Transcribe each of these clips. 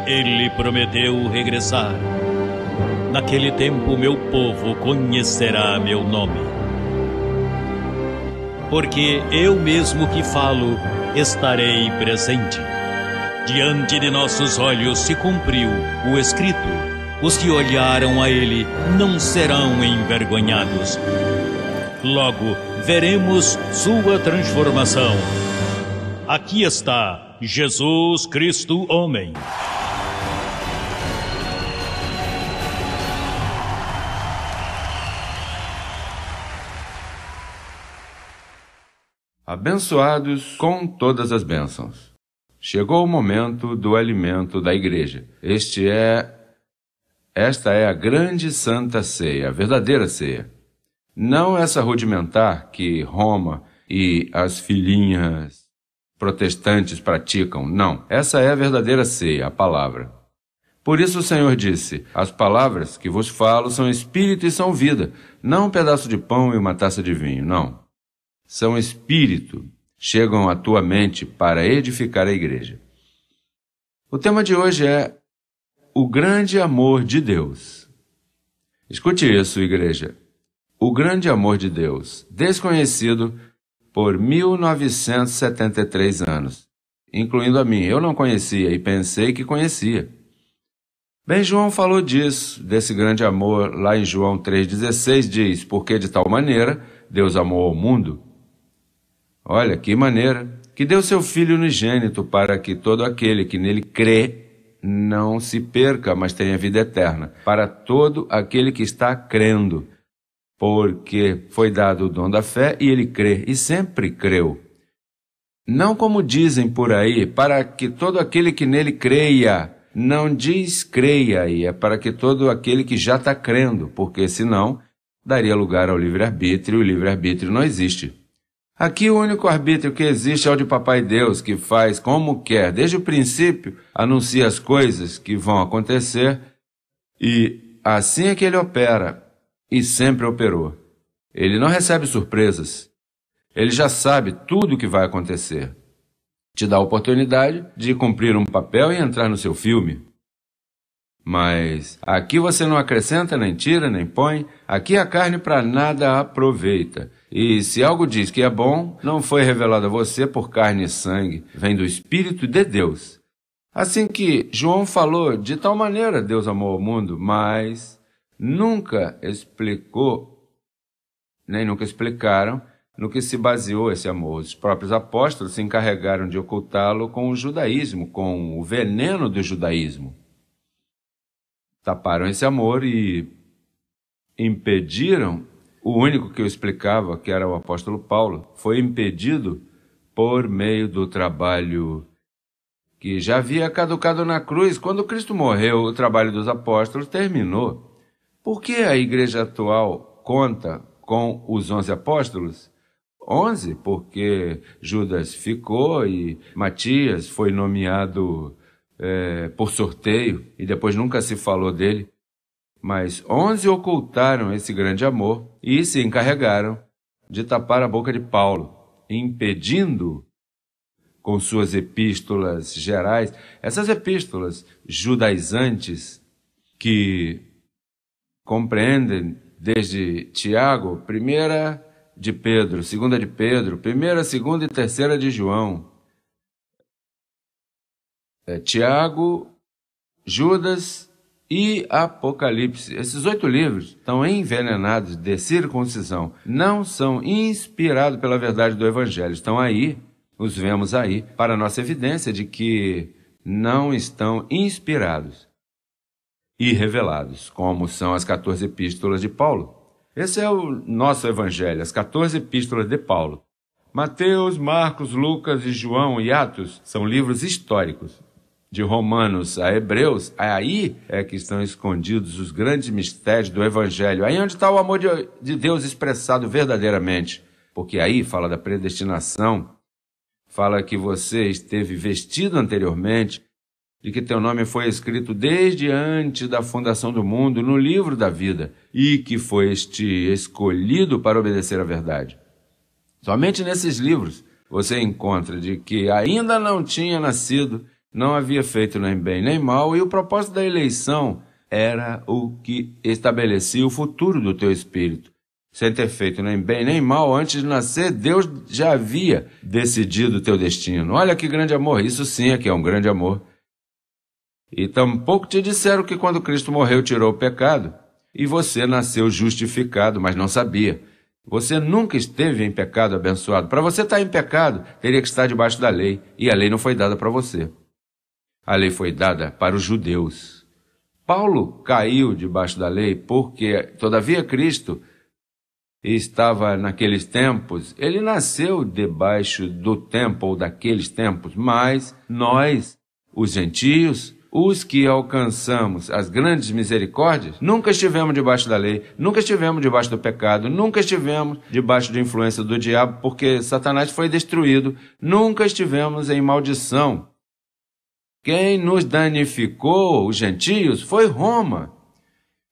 Ele prometeu regressar. Naquele tempo meu povo conhecerá meu nome. Porque eu mesmo que falo, estarei presente. Diante de nossos olhos se cumpriu o escrito. Os que olharam a ele não serão envergonhados. Logo veremos sua transformação. Aqui está Jesus Cristo homem. Abençoados com todas as bênçãos. Chegou o momento do alimento da igreja. Esta é a grande santa ceia, a verdadeira ceia. Não essa rudimentar que Roma e as filhinhas protestantes praticam, não. Essa é a verdadeira ceia, a palavra. Por isso o Senhor disse, as palavras que vos falo são espírito e são vida, não um pedaço de pão e uma taça de vinho, não. São espírito, chegam à tua mente para edificar a igreja. O tema de hoje é o grande amor de Deus. Escute isso, igreja. O grande amor de Deus, desconhecido por 1973 anos, incluindo a mim. Eu não conhecia e pensei que conhecia. Bem, João falou disso, desse grande amor, lá em João 3,16 diz, porque de tal maneira Deus amou ao mundo. Olha, que maneira, que deu seu Filho unigênito para que todo aquele que nele crê não se perca, mas tenha vida eterna. Para todo aquele que está crendo, porque foi dado o dom da fé e ele crê, e sempre creu. Não como dizem por aí, para que todo aquele que nele creia, não diz creia aí, é para que todo aquele que já está crendo, porque senão daria lugar ao livre-arbítrio, e o livre-arbítrio não existe. Aqui o único arbítrio que existe é o de Papai Deus, que faz como quer, desde o princípio, anuncia as coisas que vão acontecer, e assim é que ele opera, e sempre operou. Ele não recebe surpresas, ele já sabe tudo o que vai acontecer. Te dá a oportunidade de cumprir um papel e entrar no seu filme. Mas aqui você não acrescenta, nem tira, nem põe, aqui a carne para nada aproveita. E se algo diz que é bom, não foi revelado a você por carne e sangue, vem do Espírito de Deus. Assim que João falou, de tal maneira Deus amou o mundo, mas nunca explicou, nem nunca explicaram, no que se baseou esse amor. Os próprios apóstolos se encarregaram de ocultá-lo com o judaísmo, com o veneno do judaísmo. Taparam esse amor e impediram. O único que o explicava, que era o apóstolo Paulo, foi impedido por meio do trabalho que já havia caducado na cruz. Quando Cristo morreu, o trabalho dos apóstolos terminou. Por que a igreja atual conta com os 11 apóstolos? 11, porque Judas ficou e Matias foi nomeado por sorteio e depois nunca se falou dele. Mas 11 ocultaram esse grande amor e se encarregaram de tapar a boca de Paulo, impedindo, com suas epístolas gerais, essas epístolas judaizantes que compreendem desde Tiago, 1ª de Pedro, 2ª de Pedro, 1ª, 2ª e 3ª de João, Tiago, Judas e Apocalipse. Esses 8 livros estão envenenados de circuncisão. Não são inspirados pela verdade do Evangelho. Estão aí, os vemos aí, para nossa evidência de que não estão inspirados e revelados, como são as 14 epístolas de Paulo. Esse é o nosso Evangelho, as 14 epístolas de Paulo. Mateus, Marcos, Lucas e João e Atos são livros históricos. De Romanos a Hebreus, aí é que estão escondidos os grandes mistérios do Evangelho. Aí é onde está o amor de Deus expressado verdadeiramente. Porque aí fala da predestinação, fala que você esteve vestido anteriormente, de que teu nome foi escrito desde antes da fundação do mundo no livro da vida e que foste escolhido para obedecer à verdade. Somente nesses livros você encontra de que ainda não tinha nascido não havia feito nem bem nem mal, e o propósito da eleição era o que estabelecia o futuro do teu espírito. Sem ter feito nem bem nem mal, antes de nascer, Deus já havia decidido o teu destino. Olha que grande amor, isso sim é que é um grande amor. E tampouco te disseram que quando Cristo morreu tirou o pecado, e você nasceu justificado, mas não sabia. Você nunca esteve em pecado, abençoado. Para você estar em pecado, teria que estar debaixo da lei, e a lei não foi dada para você. A lei foi dada para os judeus. Paulo caiu debaixo da lei porque, todavia, Cristo estava naqueles tempos, ele nasceu debaixo do tempo ou daqueles tempos, mas nós, os gentios, os que alcançamos as grandes misericórdias, nunca estivemos debaixo da lei, nunca estivemos debaixo do pecado, nunca estivemos debaixo da influência do diabo, porque Satanás foi destruído, nunca estivemos em maldição. Quem nos danificou, os gentios, foi Roma.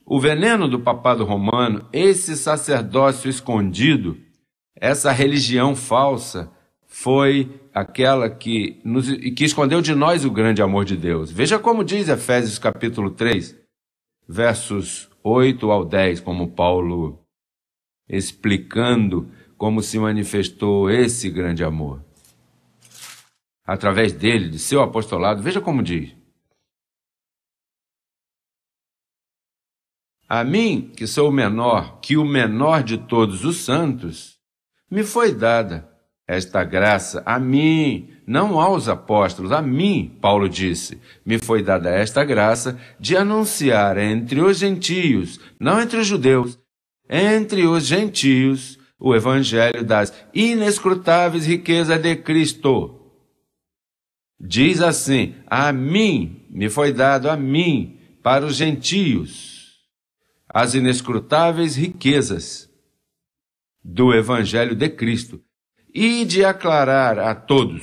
O veneno do papado romano, esse sacerdócio escondido, essa religião falsa, foi aquela que escondeu de nós o grande amor de Deus. Veja como diz Efésios capítulo 3, versos 8 ao 10, como Paulo explicando como se manifestou esse grande amor. Através dele, de seu apostolado, veja como diz. A mim, que sou o menor, que o menor de todos os santos, me foi dada esta graça, a mim, não aos apóstolos, a mim, Paulo disse, me foi dada esta graça de anunciar entre os gentios, não entre os judeus, entre os gentios, o evangelho das inescrutáveis riquezas de Cristo. Diz assim, a mim, me foi dado a mim, para os gentios, as inescrutáveis riquezas do Evangelho de Cristo, e de aclarar a todos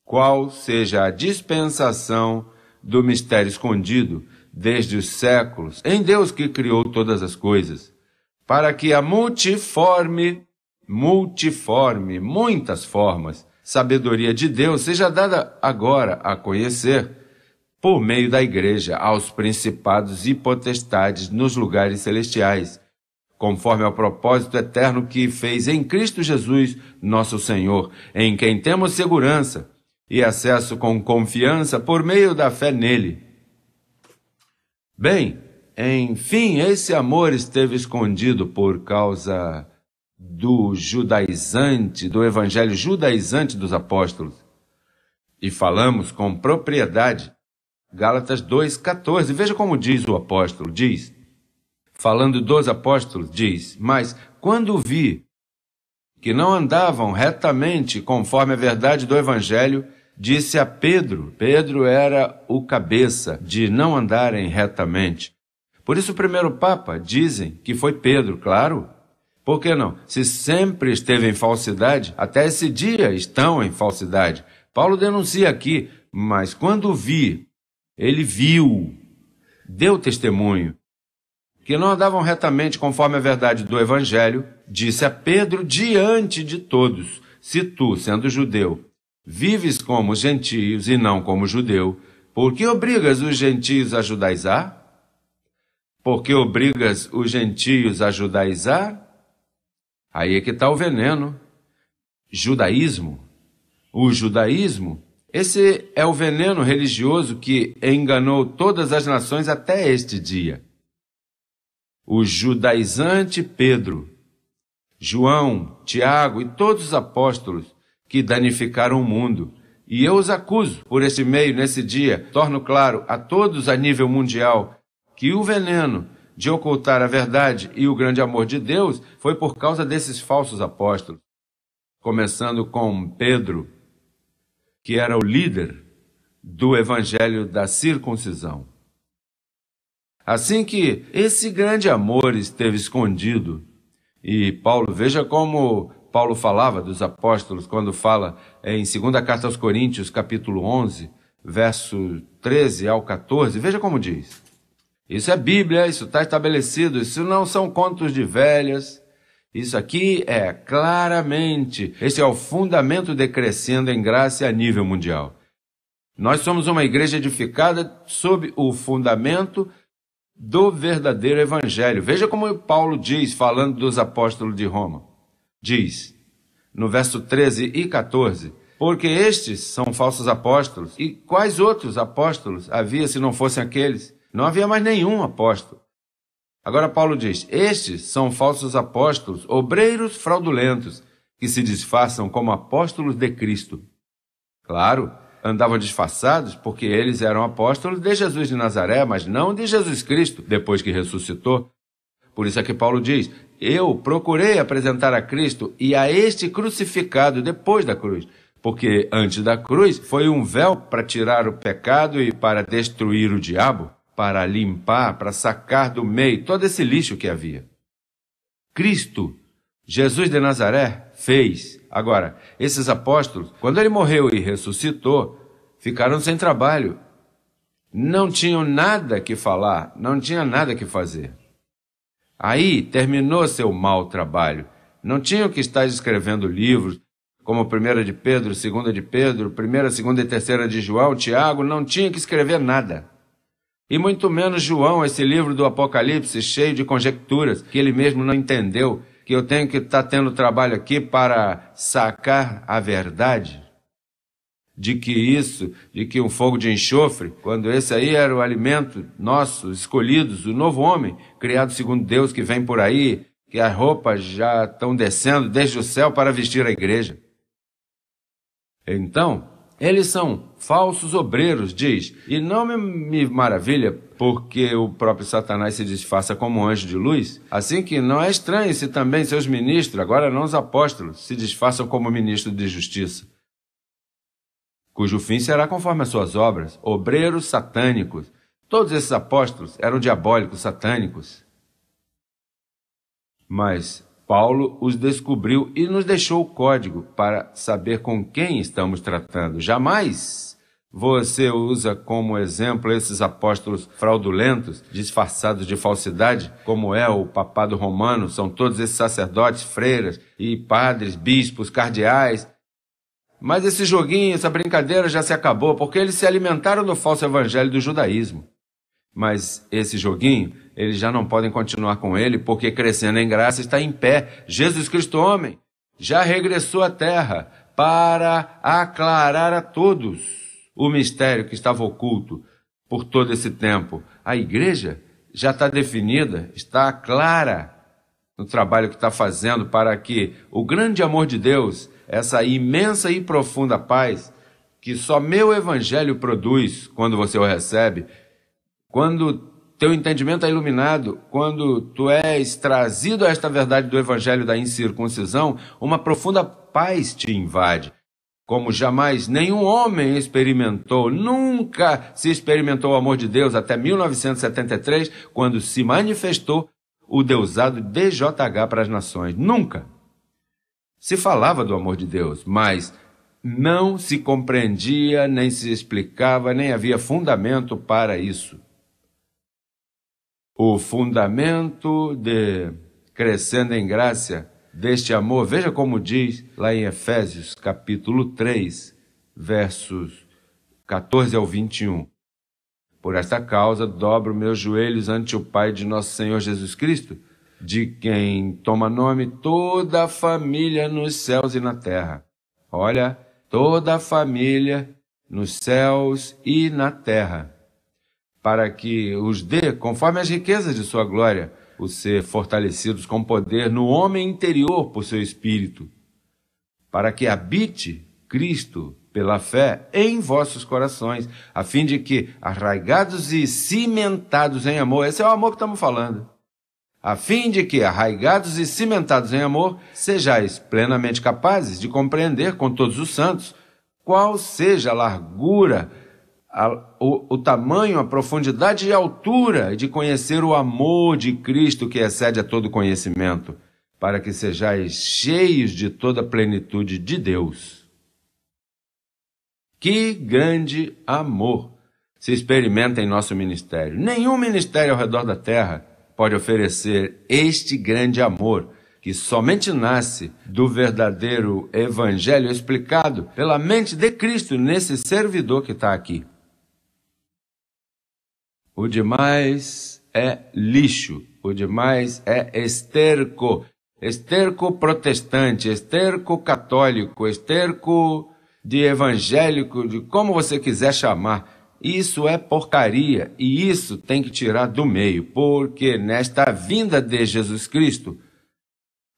qual seja a dispensação do mistério escondido desde os séculos em Deus que criou todas as coisas, para que a multiforme, muitas formas, sabedoria de Deus seja dada agora a conhecer por meio da igreja aos principados e potestades nos lugares celestiais, conforme ao propósito eterno que fez em Cristo Jesus, nosso Senhor, em quem temos segurança e acesso com confiança por meio da fé nele. Bem, enfim, esse amor esteve escondido por causa do evangelho judaizante dos apóstolos. E falamos com propriedade. Gálatas 2,14, veja como diz o apóstolo, diz, falando dos apóstolos, diz, mas quando vi que não andavam retamente conforme a verdade do evangelho, disse a Pedro, Pedro era o cabeça de não andarem retamente. Por isso o primeiro Papa dizem que foi Pedro, claro. Por que não? Se sempre esteve em falsidade, até esse dia estão em falsidade. Paulo denuncia aqui, mas quando vi, ele viu, deu testemunho, que não andavam retamente conforme a verdade do Evangelho, disse a Pedro diante de todos, se tu, sendo judeu, vives como gentios e não como judeu, por que obrigas os gentios a judaizar? Por que obrigas os gentios a judaizar? Aí é que está o veneno. Judaísmo. O judaísmo, esse é o veneno religioso que enganou todas as nações até este dia. O judaizante Pedro, João, Tiago e todos os apóstolos que danificaram o mundo. E eu os acuso por este meio, nesse dia, torno claro a todos a nível mundial que o veneno de ocultar a verdade e o grande amor de Deus foi por causa desses falsos apóstolos. Começando com Pedro, que era o líder do evangelho da circuncisão. Assim que esse grande amor esteve escondido, e Paulo, veja como Paulo falava dos apóstolos quando fala em 2ª Carta aos Coríntios, capítulo 11, verso 13 ao 14, veja como diz. Isso é Bíblia, isso está estabelecido, isso não são contos de velhas, isso aqui é claramente, esse é o fundamento decrescendo em graça a nível mundial. Nós somos uma igreja edificada sob o fundamento do verdadeiro evangelho. Veja como Paulo diz, falando dos apóstolos de Roma. Diz, no verso 13 e 14, porque estes são falsos apóstolos. E quais outros apóstolos havia se não fossem aqueles? Não havia mais nenhum apóstolo. Agora Paulo diz, estes são falsos apóstolos, obreiros fraudulentos, que se disfarçam como apóstolos de Cristo. Claro, andavam disfarçados porque eles eram apóstolos de Jesus de Nazaré, mas não de Jesus Cristo, depois que ressuscitou. Por isso é que Paulo diz, eu procurei apresentar a Cristo e a este crucificado depois da cruz, porque antes da cruz foi um véu para tirar o pecado e para destruir o diabo, para limpar, para sacar do meio todo esse lixo que havia. Cristo, Jesus de Nazaré, fez. Agora, esses apóstolos, quando ele morreu e ressuscitou, ficaram sem trabalho. Não tinham nada que falar, não tinha nada que fazer. Aí terminou seu mau trabalho. Não tinham que estar escrevendo livros, como 1 de Pedro, 2 de Pedro, 1, 2 e 3 de João, Tiago, não tinha que escrever nada. E muito menos João, esse livro do Apocalipse, cheio de conjecturas, que ele mesmo não entendeu, que eu tenho que estar tendo trabalho aqui para sacar a verdade. De que um fogo de enxofre, quando esse aí era o alimento nosso, escolhidos, o novo homem, criado segundo Deus, que vem por aí, que as roupas já estão descendo desde o céu para vestir a igreja. Então, eles são falsos obreiros, diz, e não me maravilha porque o próprio Satanás se disfarça como anjo de luz, assim que não é estranho se também seus ministros, agora não os apóstolos, se disfarçam como ministros de justiça, cujo fim será conforme as suas obras, obreiros satânicos. Todos esses apóstolos eram diabólicos, satânicos. Mas Paulo os descobriu e nos deixou o código para saber com quem estamos tratando. Jamais você usa como exemplo esses apóstolos fraudulentos, disfarçados de falsidade, como é o papado romano, são todos esses sacerdotes, freiras e padres, bispos, cardeais. Mas esse joguinho, essa brincadeira já se acabou, porque eles se alimentaram do falso evangelho do judaísmo. Mas esse joguinho, eles já não podem continuar com ele, porque crescendo em graça está em pé. Jesus Cristo homem já regressou à terra para aclarar a todos o mistério que estava oculto por todo esse tempo. A igreja já está definida, está clara no trabalho que está fazendo para que o grande amor de Deus, essa imensa e profunda paz que só meu evangelho produz quando você o recebe, quando teu entendimento é iluminado, quando tu és trazido a esta verdade do evangelho da incircuncisão, uma profunda paz te invade, como jamais nenhum homem experimentou, nunca se experimentou o amor de Deus até 1973, quando se manifestou o deusado DJH para as nações. Nunca se falava do amor de Deus, mas não se compreendia, nem se explicava, nem havia fundamento para isso. O fundamento de crescendo em graça deste amor, veja como diz lá em Efésios, capítulo 3, versos 14 ao 21. Por esta causa, dobro meus joelhos ante o Pai de nosso Senhor Jesus Cristo, de quem toma nome toda a família nos céus e na terra. Olha, toda a família nos céus e na terra, para que os dê, conforme as riquezas de sua glória, os ser fortalecidos com poder no homem interior por seu Espírito, para que habite Cristo pela fé em vossos corações, a fim de que, arraigados e cimentados em amor, esse é o amor que estamos falando, a fim de que, arraigados e cimentados em amor, sejais plenamente capazes de compreender com todos os santos qual seja a largura, o tamanho, a profundidade e a altura de conhecer o amor de Cristo que excede a todo conhecimento, para que sejais cheios de toda a plenitude de Deus. Que grande amor se experimenta em nosso ministério. Nenhum ministério ao redor da terra pode oferecer este grande amor que somente nasce do verdadeiro evangelho explicado pela mente de Cristo nesse servidor que está aqui. O demais é lixo, o demais é esterco, esterco protestante, esterco católico, esterco de evangélico, de como você quiser chamar. Isso é porcaria e isso tem que tirar do meio, porque nesta vinda de Jesus Cristo,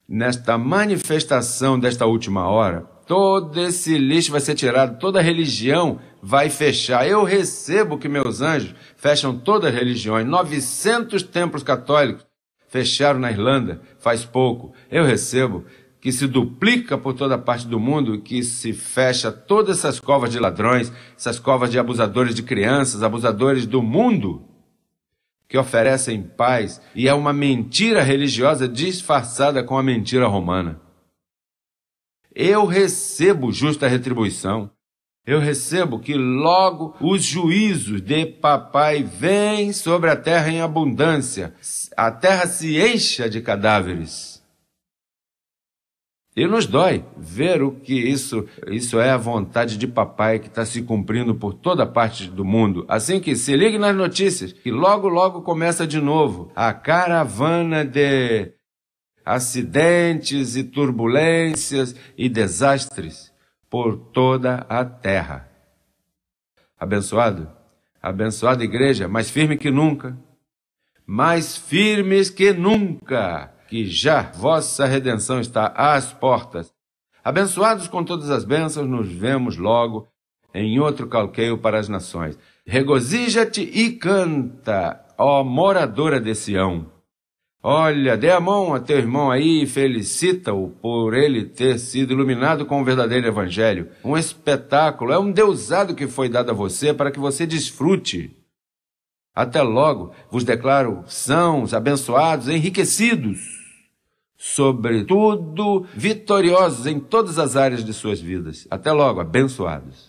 nesta manifestação desta última hora, todo esse lixo vai ser tirado, toda religião vai fechar. Eu recebo que meus anjos fecham todas as religiões. 900 templos católicos fecharam na Irlanda faz pouco. Eu recebo que se duplica por toda parte do mundo, que se fecha todas essas covas de ladrões, essas covas de abusadores de crianças, abusadores do mundo, que oferecem paz, e é uma mentira religiosa disfarçada com a mentira romana. Eu recebo justa retribuição. Eu recebo que logo os juízos de papai vêm sobre a terra em abundância. A terra se encha de cadáveres. E nos dói ver o que isso é a vontade de papai que está se cumprindo por toda parte do mundo. Assim que se ligue nas notícias, que logo, logo começa de novo a caravana de acidentes e turbulências e desastres por toda a terra. Abençoado, abençoada igreja, mais firme que nunca, mais firmes que nunca, que já vossa redenção está às portas. Abençoados com todas as bênçãos, nos vemos logo em outro calqueio para as nações. Regozija-te e canta, ó moradora de Sião. Olha, dê a mão a teu irmão aí e felicita-o por ele ter sido iluminado com o verdadeiro evangelho. Um espetáculo, é um deusado que foi dado a você para que você desfrute. Até logo, vos declaro sãos, abençoados, enriquecidos, sobretudo vitoriosos em todas as áreas de suas vidas. Até logo, abençoados.